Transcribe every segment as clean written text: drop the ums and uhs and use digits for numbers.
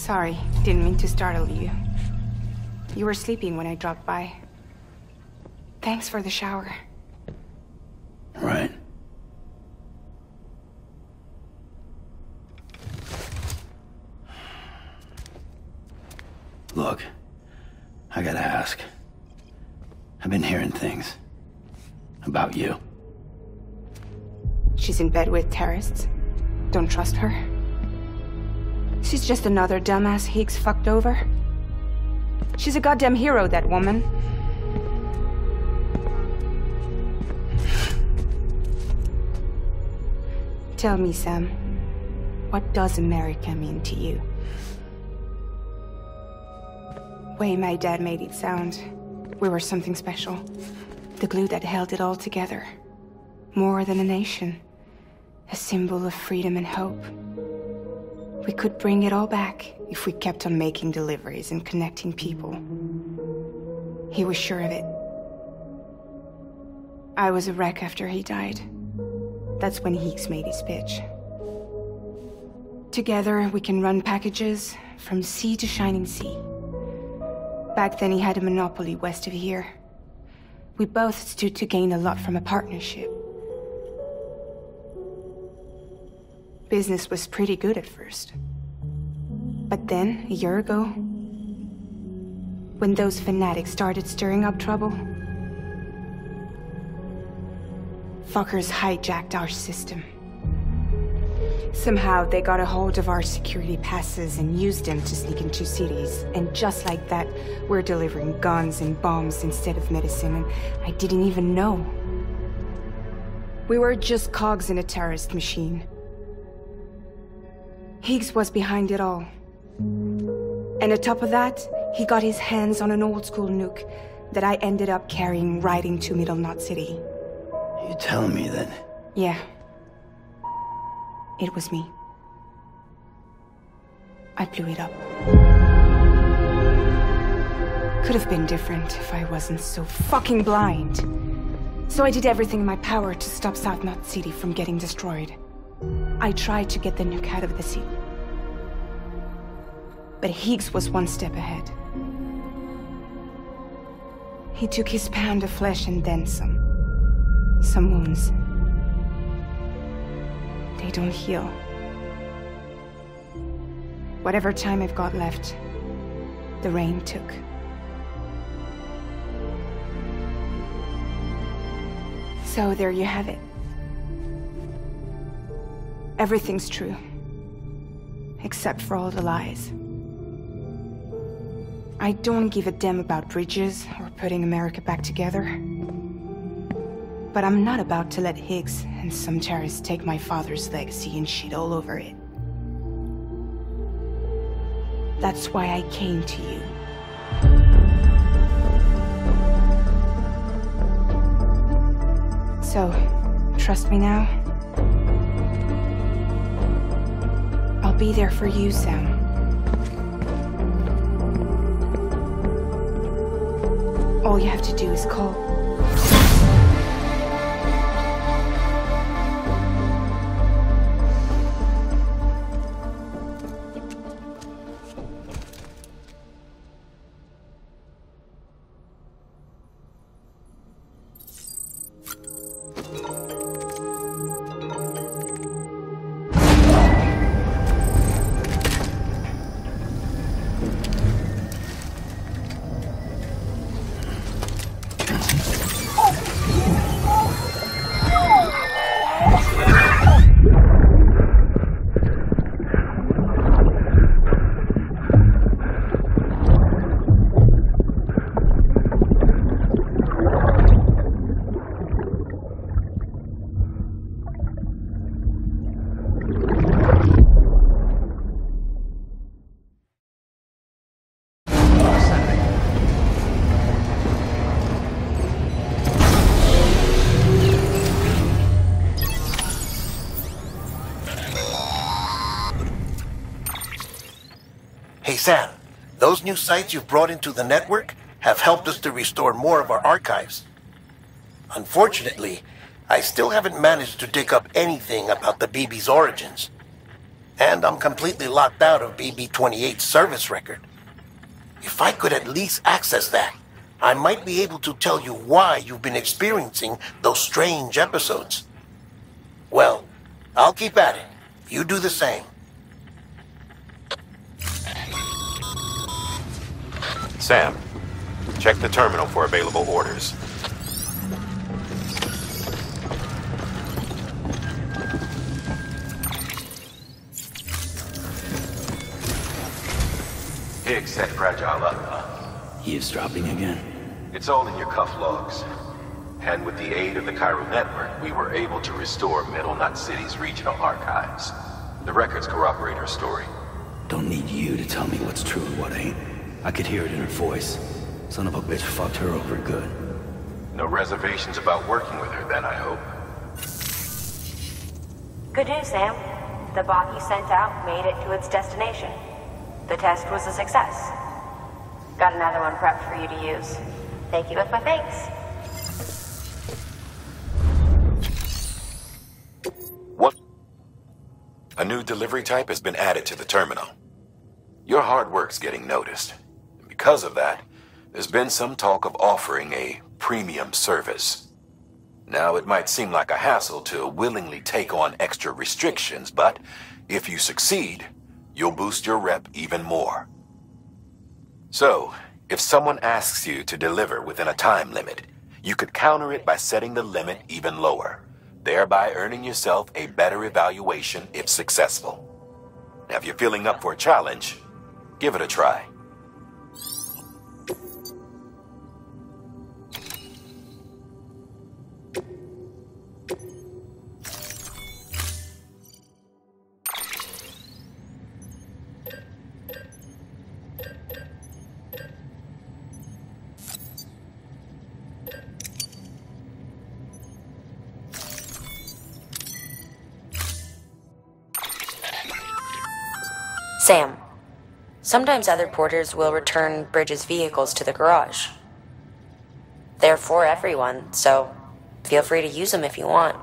Sorry, didn't mean to startle you. You were sleeping when I dropped by. Thanks for the shower. Right. Look, I gotta ask. I've been hearing things about you. She's in bed with terrorists. Don't trust her. She's just another dumbass Higgs fucked over. She's a goddamn hero, that woman. Tell me, Sam, what does America mean to you? Way my dad made it sound, we were something special. The glue that held it all together. More than a nation. A symbol of freedom and hope. We could bring it all back if we kept on making deliveries and connecting people. He was sure of it. I was a wreck after he died. That's when Higgs made his pitch. Together we can run packages from sea to shining sea. Back then he had a monopoly west of here. We both stood to gain a lot from a partnership. Business was pretty good at first. But then, a year ago, when those fanatics started stirring up trouble, fuckers hijacked our system. Somehow they got a hold of our security passes and used them to sneak into cities. And just like that, we're delivering guns and bombs instead of medicine, and I didn't even know. We were just cogs in a terrorist machine. Higgs was behind it all. And on top of that, he got his hands on an old-school nuke that I ended up carrying right into Middle Knot City. You telling me that? Yeah. It was me. I blew it up. Could have been different if I wasn't so fucking blind. So I did everything in my power to stop South Knot City from getting destroyed. I tried to get the nuke out of the city. But Higgs was one step ahead. He took his pound of flesh and then some. Some wounds. They don't heal. Whatever time I've got left, the rain took. So there you have it. Everything's true. Except for all the lies. I don't give a damn about bridges or putting America back together. But I'm not about to let Higgs and some terrorists take my father's legacy and shit all over it. That's why I came to you. So, trust me now? I'll be there for you, Sam. All you have to do is call. Hey Sam, those new sites you've brought into the network have helped us to restore more of our archives. Unfortunately, I still haven't managed to dig up anything about the BB's origins. and I'm completely locked out of BB-28's service record. If I could at least access that, I might be able to tell you why you've been experiencing those strange episodes. Well, I'll keep at it. You do the same. Sam, check the terminal for available orders. Higgs set Fragile up. Eavesdropping again? It's all in your cuff logs. And with the aid of the Chiral network, we were able to restore Middle Knot City's regional archives. The records corroborate her story. Don't need you to tell me what's true and what ain't. I could hear it in her voice. Son of a bitch fucked her over good. No reservations about working with her then, I hope. Good news, Sam. The bot you sent out made it to its destination. The test was a success. Got another one prepped for you to use. Thank you with my thanks. What? A new delivery type has been added to the terminal. Your hard work's getting noticed. And because of that, there's been some talk of offering a premium service. Now, it might seem like a hassle to willingly take on extra restrictions, but if you succeed, you'll boost your rep even more. So, if someone asks you to deliver within a time limit, you could counter it by setting the limit even lower, thereby earning yourself a better evaluation if successful. Now, if you're feeling up for a challenge, give it a try. Sam, sometimes other porters will return Bridges' vehicles to the garage. They're for everyone, so feel free to use them if you want.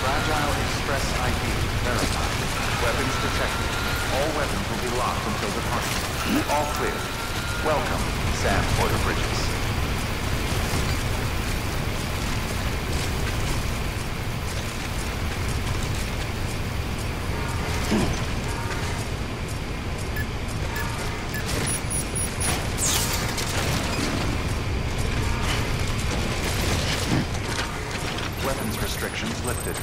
Fragile Express ID verified. Weapons detected. All weapons will be locked until departure. All clear. Welcome, Sam Porter Bridges. Weapons restrictions lifted.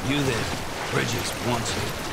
You there, Bridges wants you.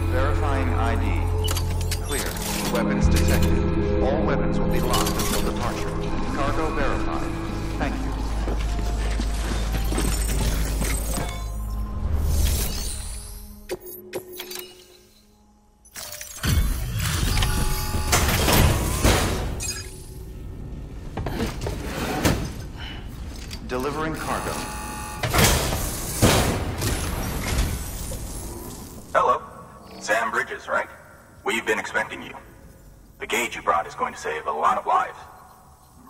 Verifying ID. Clear. Weapons detected. All weapons will be locked until departure. Cargo verified. Thank you. Delivering cargo. Hello. Sam Bridges, right? We've been expecting you. The gauge you brought is going to save a lot of lives.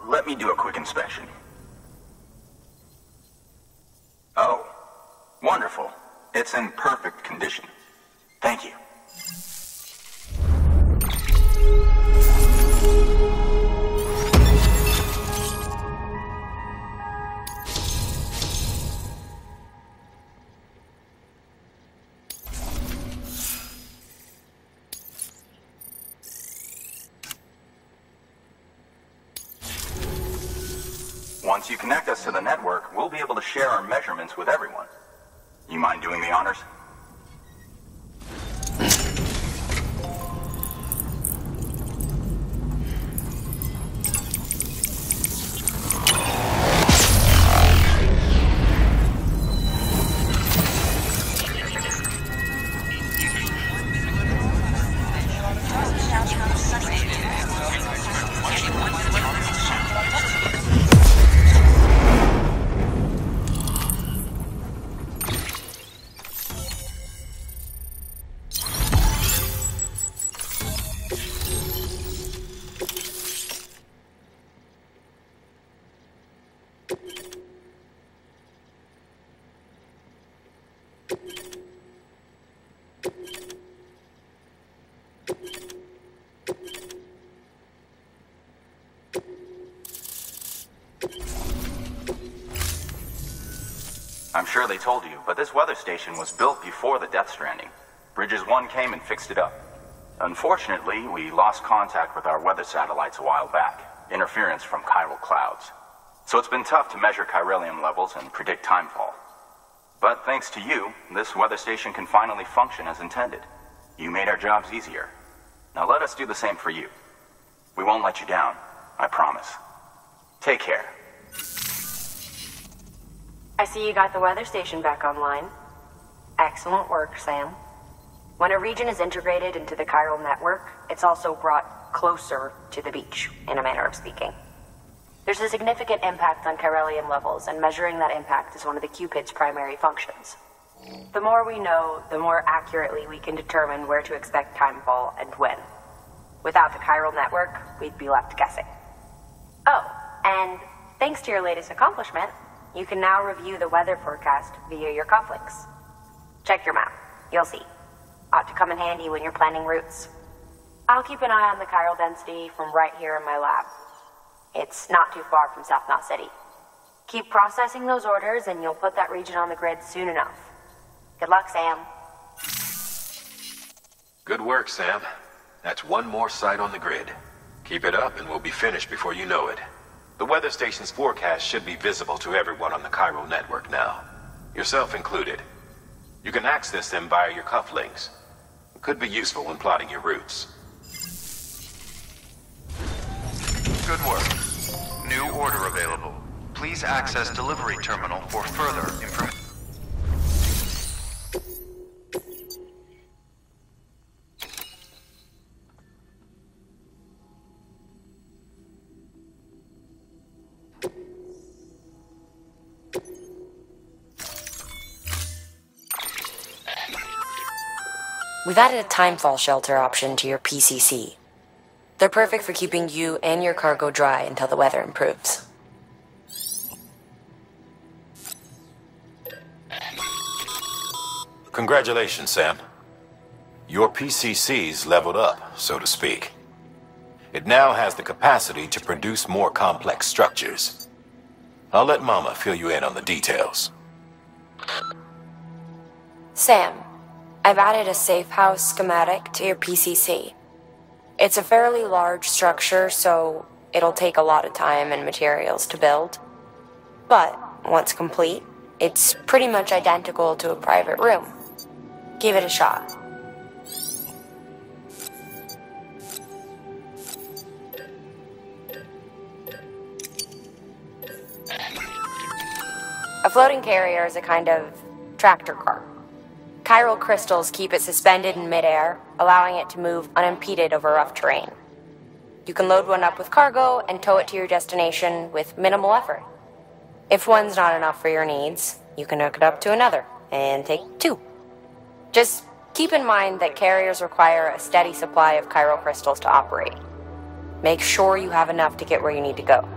Let me do a quick inspection. Oh, wonderful. It's in perfect condition. Thank you. Once you connect us to the network, we'll be able to share our measurements with everyone. You mind doing the honors? I'm sure they told you, but this weather station was built before the Death Stranding. Bridges 1 came and fixed it up. Unfortunately, we lost contact with our weather satellites a while back. Interference from chiral clouds. So it's been tough to measure chiralium levels and predict timefall. But thanks to you, this weather station can finally function as intended. You made our jobs easier. Now let us do the same for you. We won't let you down, I promise. Take care. I see you got the weather station back online. Excellent work, Sam. When a region is integrated into the chiral network, it's also brought closer to the beach, in a manner of speaking. There's a significant impact on chiralium levels, and measuring that impact is one of the Cupid's primary functions. The more we know, the more accurately we can determine where to expect timefall and when. Without the chiral network, we'd be left guessing. Oh, and thanks to your latest accomplishment, you can now review the weather forecast via your cufflinks. Check your map. You'll see. Ought to come in handy when you're planning routes. I'll keep an eye on the chiral density from right here in my lab. It's not too far from South Knot City. Keep processing those orders and you'll put that region on the grid soon enough. Good luck, Sam. Good work, Sam. That's one more site on the grid. Keep it up and we'll be finished before you know it. The weather station's forecast should be visible to everyone on the chiral network now, yourself included. You can access them via your cufflinks. It could be useful when plotting your routes. Good work. New order available. Please access delivery terminal for further information. We've added a timefall shelter option to your PCC. They're perfect for keeping you and your cargo dry until the weather improves. Congratulations, Sam. Your PCC's leveled up, so to speak. It now has the capacity to produce more complex structures. I'll let Mama fill you in on the details. Sam, I've added a safe house schematic to your PCC. It's a fairly large structure, so it'll take a lot of time and materials to build. But once complete, it's pretty much identical to a private room. Give it a shot. floating carrier is a kind of tractor car. Chiral crystals keep it suspended in midair, allowing it to move unimpeded over rough terrain. You can load one up with cargo and tow it to your destination with minimal effort. If one's not enough for your needs, you can hook it up to another and take two. Just keep in mind that carriers require a steady supply of chiral crystals to operate. Make sure you have enough to get where you need to go.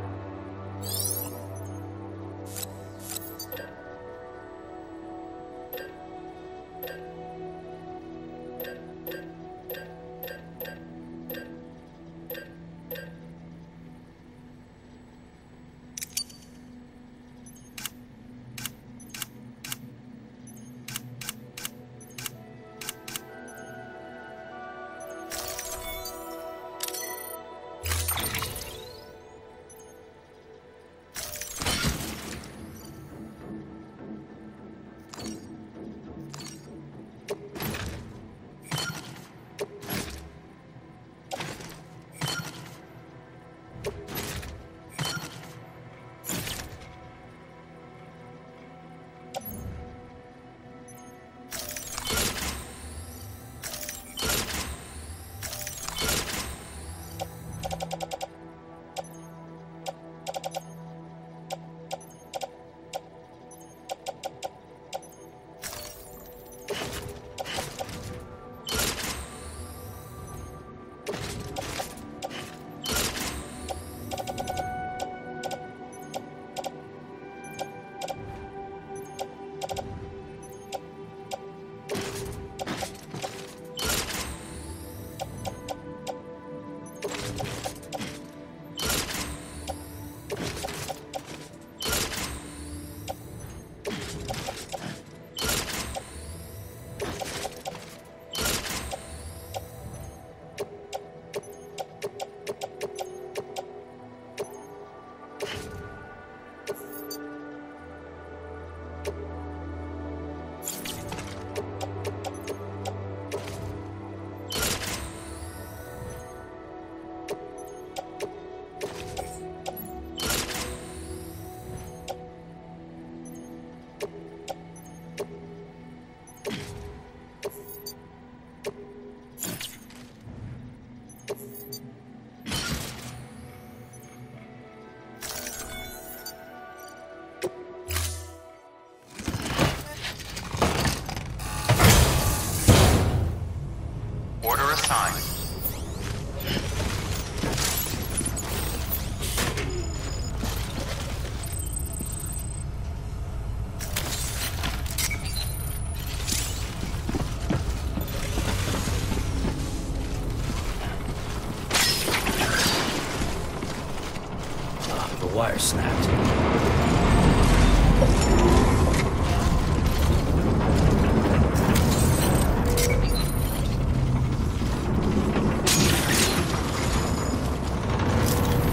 Wire snapped.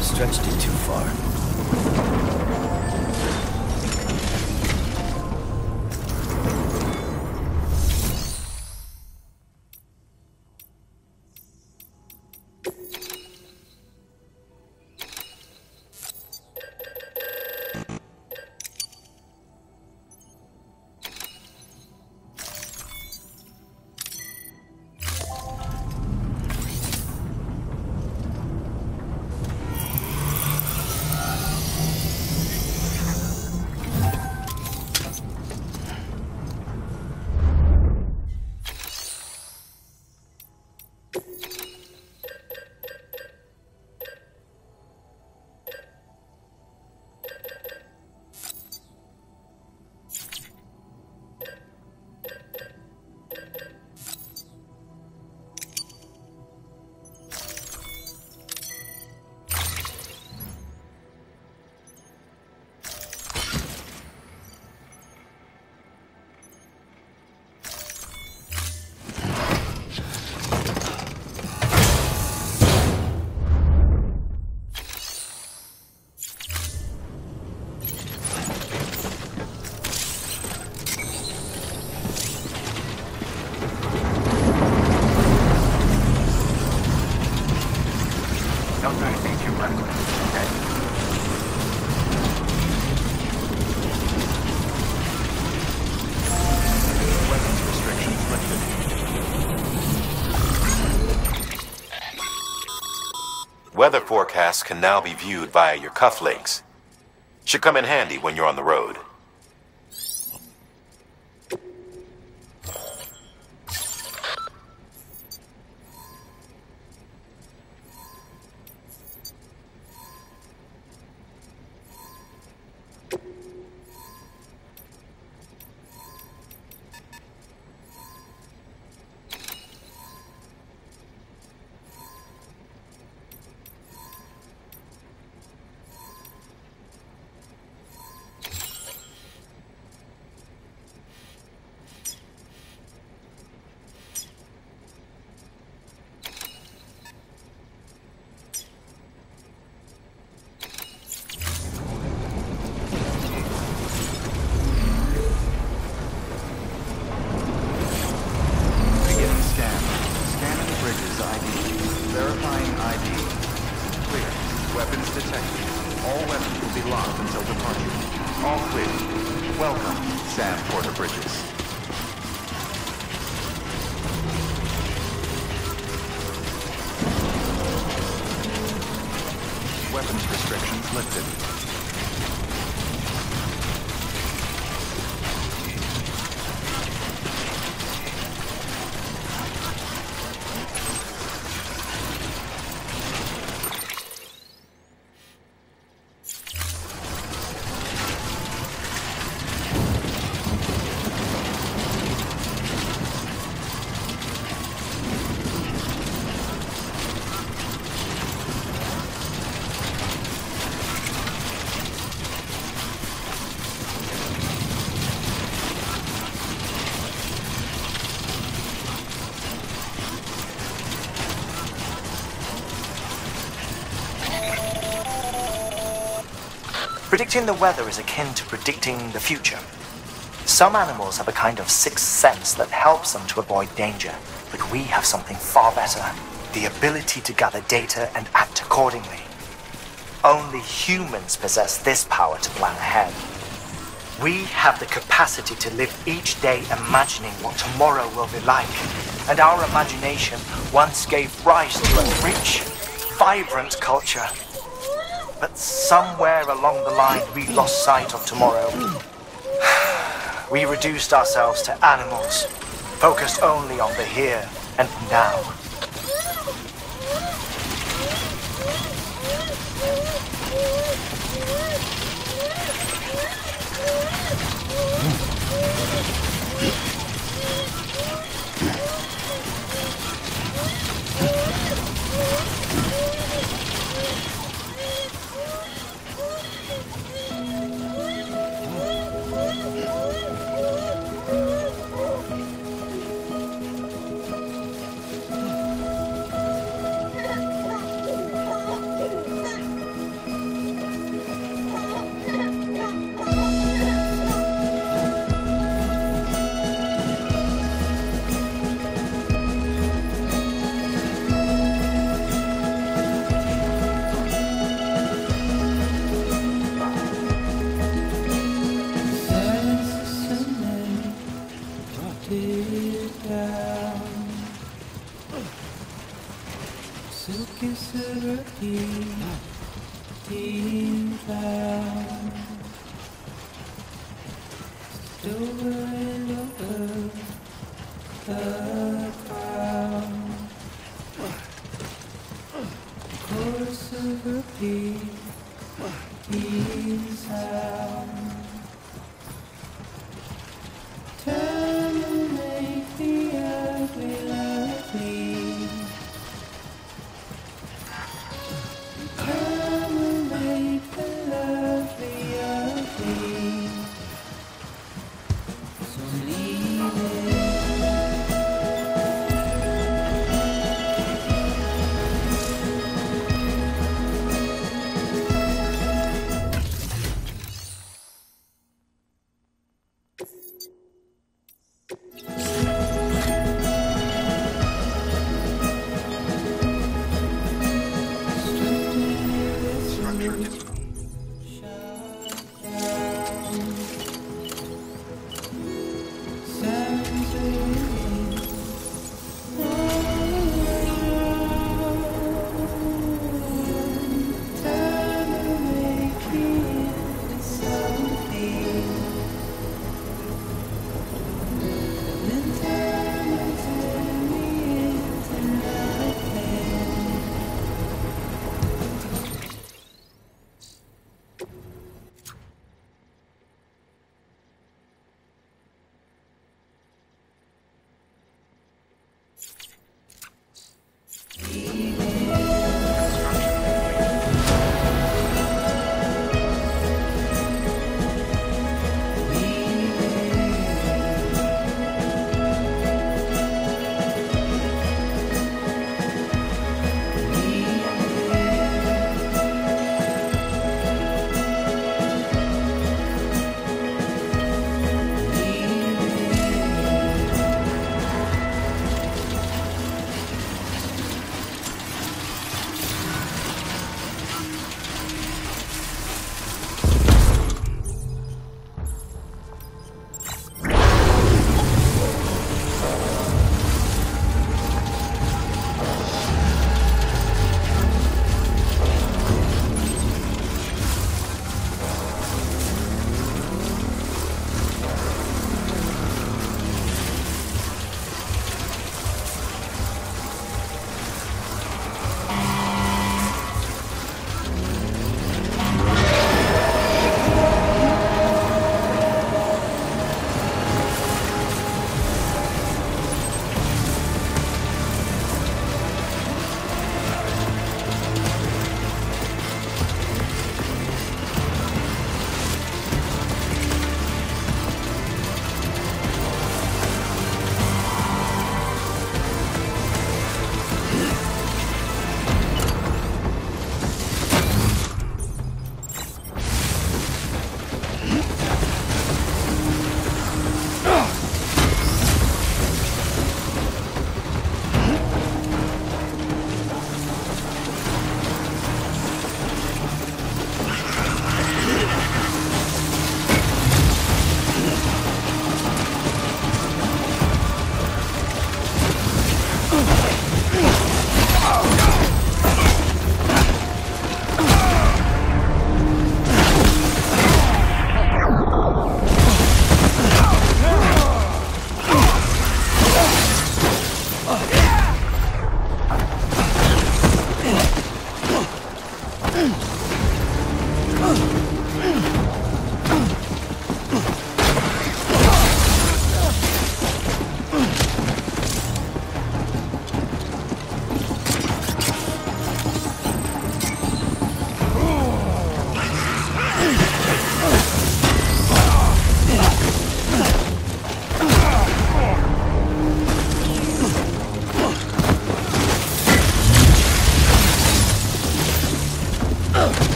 Stretched it too far. Weather forecasts can now be viewed via your cufflinks. Should come in handy when you're on the road. Weapons restrictions lifted. Predicting the weather is akin to predicting the future. Some animals have a kind of sixth sense that helps them to avoid danger, but we have something far better, the ability to gather data and act accordingly. Only humans possess this power to plan ahead. We have the capacity to live each day imagining what tomorrow will be like, and our imagination once gave rise to a rich, vibrant culture. But somewhere along the line, we lost sight of tomorrow. We reduced ourselves to animals, focused only on the here and now.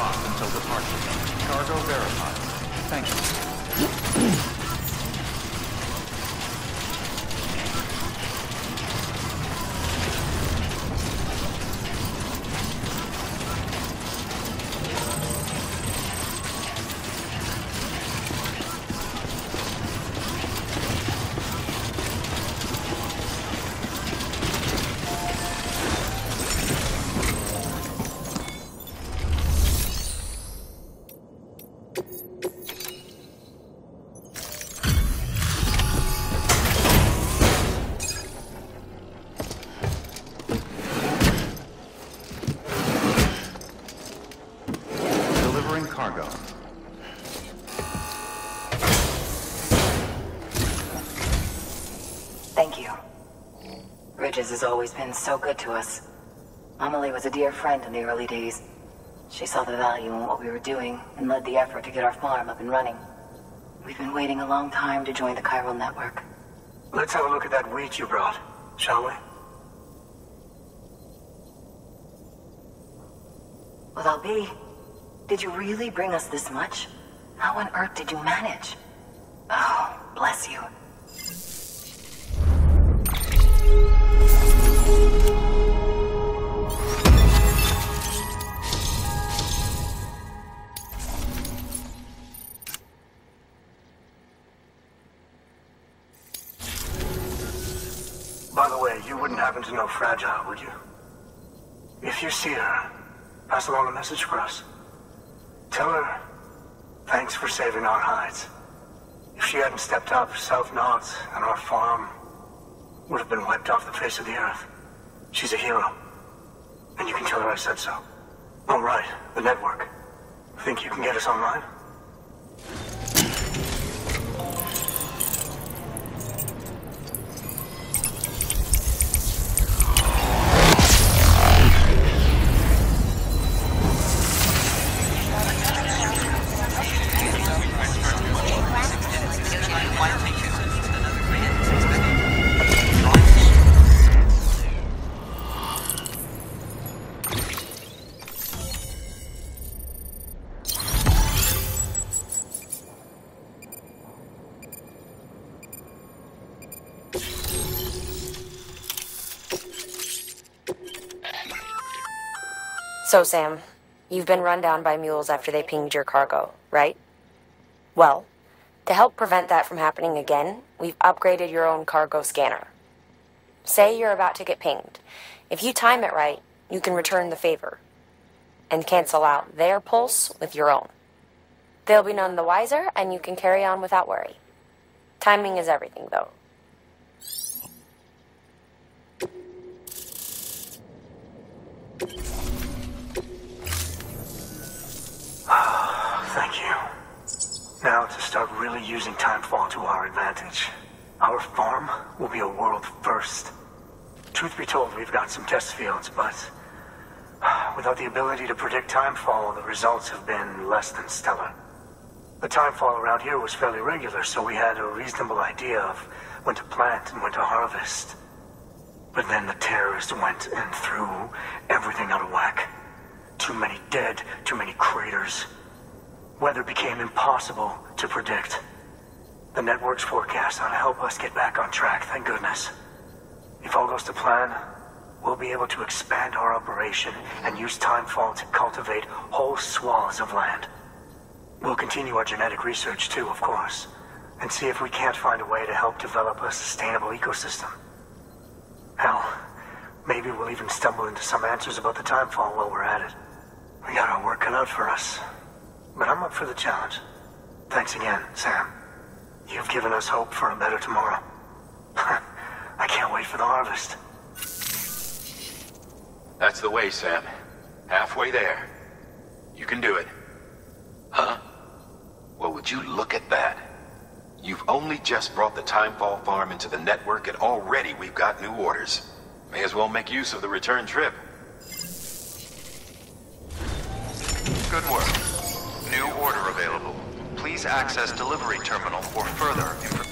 locked until departure. Cargo verified. Thank you. Cargo. Thank you. Ridges has always been so good to us. Amelie was a dear friend in the early days. She saw the value in what we were doing and led the effort to get our farm up and running. We've been waiting a long time to join the chiral network. Let's have a look at that wheat you brought, shall we? Well, I'll be. Did you really bring us this much? How on earth did you manage? Oh, bless you. By the way, you wouldn't happen to know Fragile, would you? If you see her, pass along a message for us. Tell her, thanks for saving our hides. If she hadn't stepped up, South Nods and our farm would have been wiped off the face of the earth. She's a hero. And you can tell her I said so. Oh, right, the network. Think you can get us online? So, Sam, you've been run down by mules after they pinged your cargo, right? Well, to help prevent that from happening again, we've upgraded your own cargo scanner. Say you're about to get pinged. If you time it right, you can return the favor and cancel out their pulse with your own. They'll be none the wiser, and you can carry on without worry. Timing is everything, though. Thank you. Now to start really using timefall to our advantage. Our farm will be a world first. Truth be told, we've got some test fields, but without the ability to predict timefall, the results have been less than stellar. The timefall around here was fairly regular, so we had a reasonable idea of when to plant and when to harvest. But then the terrorists went and threw everything out of whack. Too many dead, too many craters. Weather became impossible to predict. The network's forecast ought to help us get back on track, thank goodness. If all goes to plan, we'll be able to expand our operation and use timefall to cultivate whole swaths of land. We'll continue our genetic research too, of course, and see if we can't find a way to help develop a sustainable ecosystem. Hell, maybe we'll even stumble into some answers about the timefall while we're at it. We got our work cut out for us, but I'm up for the challenge. Thanks again, Sam. You've given us hope for a better tomorrow. I can't wait for the harvest. That's the way, Sam. Halfway there. You can do it. Huh? Well, would you look at that? You've only just brought the Timefall farm into the network, and already we've got new orders. May as well make use of the return trip. Good work. New order available. Please access delivery terminal for further information.